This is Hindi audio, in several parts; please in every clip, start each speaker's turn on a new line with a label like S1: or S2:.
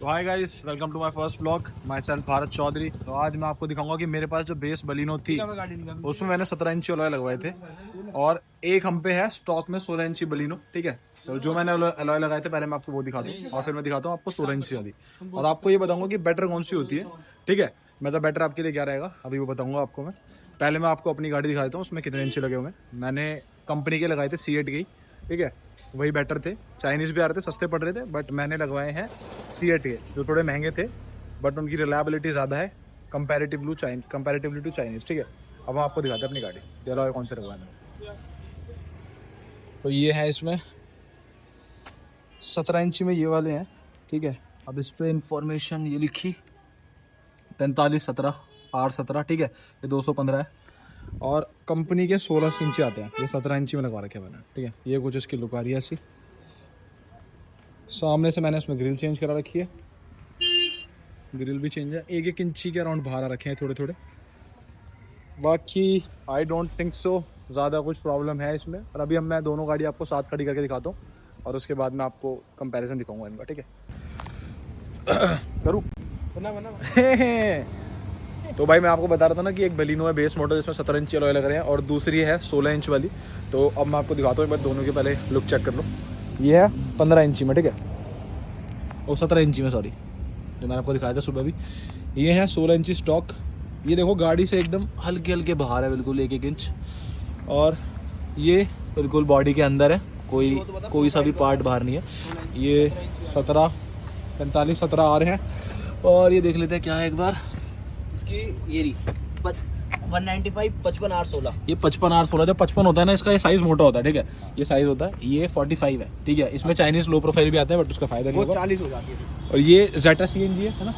S1: तो hi guys, welcome to my first vlog. Myself Bharat Chaudhary. तो आज मैं आपको दिखाऊंगा कि मेरे पास जो बेस बलिनो थी उसमें मैंने 17 इंची अलॉय लगवाए थे और एक हम पे है स्टॉक में 16 इंची बलिनो। ठीक है, तो जो मैंने अलॉय लगाए थे पहले मैं आपको वो दिखाता हूँ और फिर मैं दिखाता हूँ आपको 16 इंची वाली और आपको ये बताऊंगा कि बेटर कौन सी होती है। ठीक है, मैं तो बेटर आपके लिए क्या रहेगा अभी वो बताऊंगा आपको मैं। पहले मैं आपको अपनी गाड़ी दिखा देता हूँ उसमें कितने इंची लगे हुए। मैंने कंपनी के लगाए थे C8 के ही। ठीक है, वही बेटर थे। चाइनीज़ भी आ रहे थे, सस्ते पड़ रहे थे, बट मैंने लगवाए हैं C8 के जो थोड़े महंगे थे बट उनकी रिलायबिलिटी ज़्यादा है कंपैरेटिवली टू चाइनीज़। ठीक है, अब हम आपको दिखाते हैं अपनी गाड़ी ये अलॉय कौन से लगवाने हैं। तो ये है इसमें 17 इंची में ये वाले हैं। ठीक है, अब इस पर इंफॉर्मेशन ये लिखी 4517 R17। ठीक है, ये 215 है और कंपनी के 16 इंची आते हैं। ये 17 इंची में लगवा रखे हैं मैंने। ठीक है, ये कुछ इसकी लुक आ रही है ऐसी। सामने से मैंने इसमें ग्रिल चेंज करा रखी है, ग्रिल भी चेंज है। 1-1 इंची के अराउंड बाहर आ रखे हैं थोड़े थोड़े। बाकी आई डोंट थिंक सो ज़्यादा कुछ प्रॉब्लम है इसमें। और अभी हम मैं दोनों गाड़ी आपको साथ खड़ी करके दिखाता हूँ और उसके बाद मैं आपको कंपैरिजन दिखाऊंगा इनका। ठीक है, करूँ तो भाई मैं आपको बता रहा था ना कि एक बलिनो है बेस मॉडल जिसमें 17 इंची अलॉय लग रहे हैं और दूसरी है 16 इंच वाली। तो अब मैं आपको दिखाता हूँ एक बार दोनों के पहले लुक चेक कर लो। ये है 15 इंची में। ठीक है, और 17 इंची में, सॉरी, जो मैंने आपको दिखाया था सुबह भी। ये है 16 इंची स्टॉक। ये देखो गाड़ी से एकदम हल्के हल्के बाहर है, बिल्कुल 1-1 इंच। और ये बिल्कुल बॉडी के अंदर है, कोई सा भी पार्ट बाहर नहीं है। ये 17 आ रहे हैं। और ये देख लेते हैं क्या है एक बार
S2: इसकी ये 195 55 R16।
S1: ये 55 R16 जो 55 होता है ना, इसका ये साइज मोटा होता है। ठीक है, ये साइज होता है, ये 45 है। ठीक है, इसमें चाइनीज लो प्रोफाइल भी आता है बट उसका फायदा नहीं होगा।
S2: 40 हो जाती है।
S1: और ये Zeta CNG है ना,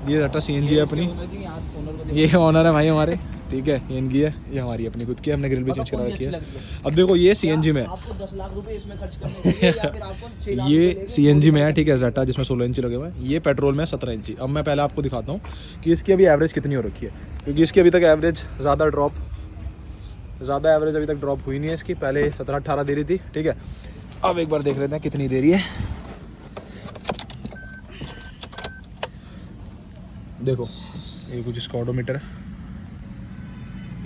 S1: ये Zeta CNG है अपनी। ये ऑनर है भाई हमारे। ठीक है, ये इनकी है, ये हमारी अपनी खुद की। हमने ग्रिल भी चेंज करा रखी है। अब देखो ये CNG में
S2: आपको 10 लाख रुपए इसमें खर्च करने चाहिए या फिर आपको 6 लाख
S1: ये CNG में है। ठीक है, Zeta जिसमें 16 इंची लगे हुए हैं। ये पेट्रोल में 17 इंची। अब मैं पहले आपको दिखाता हूँ कि इसकी अभी एवरेज कितनी हो रखी है, क्योंकि इसकी अभी तक एवरेज ज़्यादा एवरेज अभी तक ड्रॉप हुई नहीं है इसकी। पहले 17-18 दे रही थी। ठीक है, अब एक बार देख लेते हैं कितनी दे रही है। देखो ये कुछ इसका ऑडोमीटर है,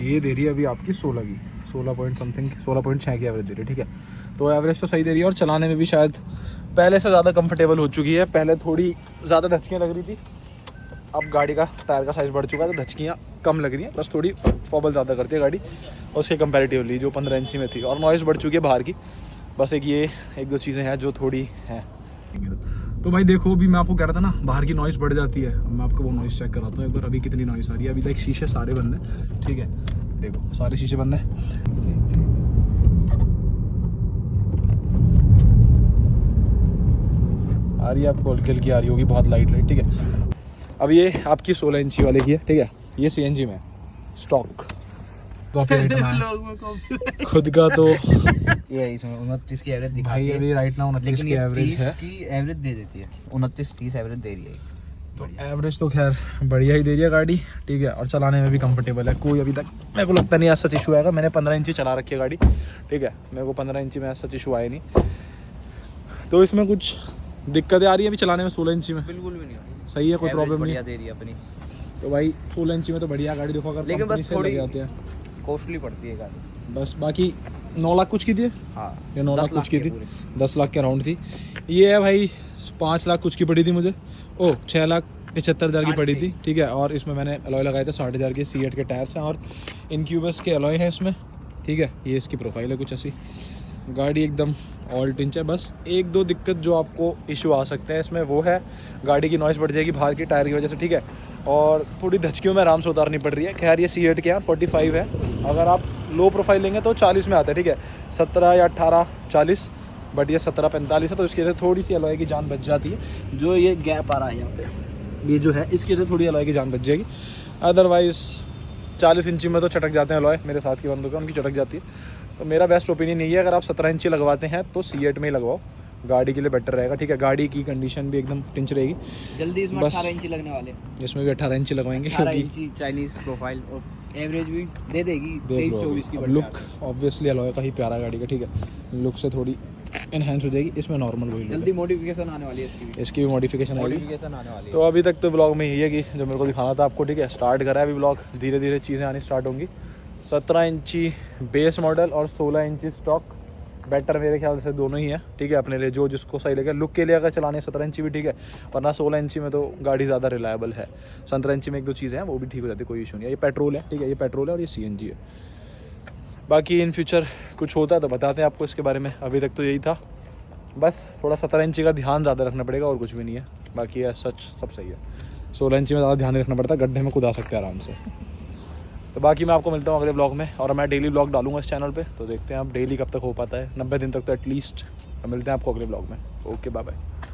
S1: ये दे रही है अभी आपकी 16 की, 16 पॉइंट समथिंग, 16.6 की एवरेज दे रही है। ठीक है, तो एवरेज तो सही दे रही है और चलाने में भी शायद पहले से ज़्यादा कंफर्टेबल हो चुकी है। पहले थोड़ी ज़्यादा धचकियाँ लग रही थी, अब गाड़ी का टायर का साइज़ बढ़ चुका है तो धचकियाँ कम लग रही हैं। बस थोड़ी फॉबल ज़्यादा करती है गाड़ी उसके कंपैरेटिवली जो 15 इंची में थी। और नॉइज़ बढ़ चुकी है बाहर की। बस एक दो चीज़ें हैं जो थोड़ी हैं। तो भाई देखो, अभी मैं आपको कह रहा था ना बाहर की नॉइज़ बढ़ जाती है। अब मैं आपको वो नॉइज़ चेक कराता हूँ एक बार, अभी कितनी नॉइज़ आ रही है। अभी तक शीशे सारे बंद हैं। ठीक है, देखो सारे शीशे बंद हैं। आ रही है आपको हल्की हल्की आ रही होगी, बहुत लाइट। ठीक है, अब ये आपकी 16 इंची वाले की है। ठीक है, ये CNG में स्टॉक खुद का तो
S2: ये इसमें 29 की एवरेज दिखाती
S1: भाई
S2: है।
S1: अभी राइट नाउ 29 की एवरेज है।
S2: की एवरेज दे देती है, 29-30 एवरेज दे रही है।
S1: तो एवरेज तो खैर बढ़िया ही दे रही है गाड़ी। ठीक है, और चलाने में भी कंफर्टेबल है। कोई अभी तक मेरे को लगता नहीं ऐसा सच इशू आएगा। मैंने 15 इंची चला रखी है गाड़ी। ठीक है, मेरे को 15 इंची में ऐसा सच इशू आया नहीं। तो इसमें कुछ दिक्कतें आ रही है अभी चलाने में 16 इंची में?
S2: बिल्कुल भी नहीं आ रही,
S1: सही है, कोई प्रॉब्लम नहीं
S2: दे रही है अपनी।
S1: तो भाई 16 इंची में तो बढ़िया गाड़ी। देखो अगर
S2: लेकिन बस थोड़ी
S1: आते हैं
S2: कॉस्टली पड़ती है गाड़ी।
S1: बस। बाकी 9 लाख कुछ की थी।
S2: हाँ,
S1: ये 9 लाख कुछ की थी, 10 लाख के अराउंड थी। ये है भाई 5 लाख कुछ की पड़ी थी मुझे। 6,75,000 की पड़ी थी। ठीक है, और इसमें मैंने अलॉय लगाए थे 60,000 के C8 के टायर्स हैं और इनक्यूबस के अलॉय हैं इसमें। ठीक है, ये इसकी प्रोफाइल है कुछ ऐसी। गाड़ी एकदम ऑल टिंच है। बस 1-2 दिक्कत जो आपको इशू आ सकते हैं इसमें वो है गाड़ी की नॉइज़ बढ़ जाएगी बाहर की टायर की वजह से। ठीक है, और थोड़ी धचकियों में आराम से उतारनी पड़ रही है। खैर ये C8 के यहाँ 45 है, अगर आप लो प्रोफाइल लेंगे तो 40 में आता है। ठीक है, 17 या 18 40, बट ये 17-45 है तो इसकी वजह से थोड़ी सी अलॉय की जान बच जाती है। जो ये गैप आ रहा है यहाँ पे, ये जो है इसकी वजह से थोड़ी अलॉय की जान बच जाएगी। अदरवाइज़ 40 इंची में तो चटक जाते हैं अलॉय। मेरे साथ की बंदों का उनकी चटक जाती है। तो मेरा बेस्ट ओपिनियन यही है, अगर आप 17 इंची लगवाते हैं तो C8 में ही लगवाओ, गाड़ी के लिए बेटर रहेगा। ठीक है, गाड़ी की कंडीशन भी एकदम टिंच रहेगी।
S2: जल्दी इसमें 18 इंची लगने वाले,
S1: इसमें भी 18 इंची लगवाएंगे
S2: 18 इंची चाइनीज प्रोफाइल और एवरेज भी दे देगी 23-24 की।
S1: लुक ऑब्वियसली अलॉय का ही प्यारा गाड़ी का। ठीक है, लुक से थोड़ी इनहेंस हो जाएगी, इसमें नॉर्मल वही look
S2: जल्दी मॉडिफिकेशन आने वाली है इसकी भी,
S1: है। इसकी भी मॉडिफिकेशन आएगी।
S2: मॉडिफिकेशन आने वाली है।
S1: तो अभी तक तो ब्लॉग में यही है कि जो मेरे को दिखाना था आपको, ठीक है। स्टार्ट करा है अभी ब्लॉग, धीरे धीरे चीज़ें आनी स्टार्ट होंगी। 17 इंची बेस मॉडल और 16 इंची स्टॉक, बेटर मेरे ख्याल से दोनों ही है, ठीक है। अपने लिए जो जिसको सही लगे, लुक के लिए अगर चलाने 17 इंची भी ठीक है, वरना 16 इंची में तो गाड़ी ज़्यादा रिलायबल है। 17 इंची में एक दो चीज़ें हैं वो भी ठीक हो जाती है, कोई इशू नहीं है। ये पेट्रोल है, ठीक है, ये पेट्रोल है और ये CNG है। बाकी इन फ्यूचर कुछ होता है तो बताते हैं आपको इसके बारे में। अभी तक तो यही था, बस थोड़ा 17 इंची का ध्यान ज़्यादा रखना पड़ेगा और कुछ भी नहीं है। बाकी है सच सब सही है। 16 इंची में ज़्यादा ध्यान नहीं रखना पड़ता, गड्ढे में कूदा सकते हैं आराम से। तो बाकी मैं आपको मिलता हूँ अगले ब्लॉग में, और मैं डेली ब्लॉग डालूंगा इस चैनल पे, तो देखते हैं अब डेली कब तक हो पाता है। 90 दिन तक तो एटलीस्ट। मिलते हैं आपको अगले ब्लॉग में। Okay bye bye.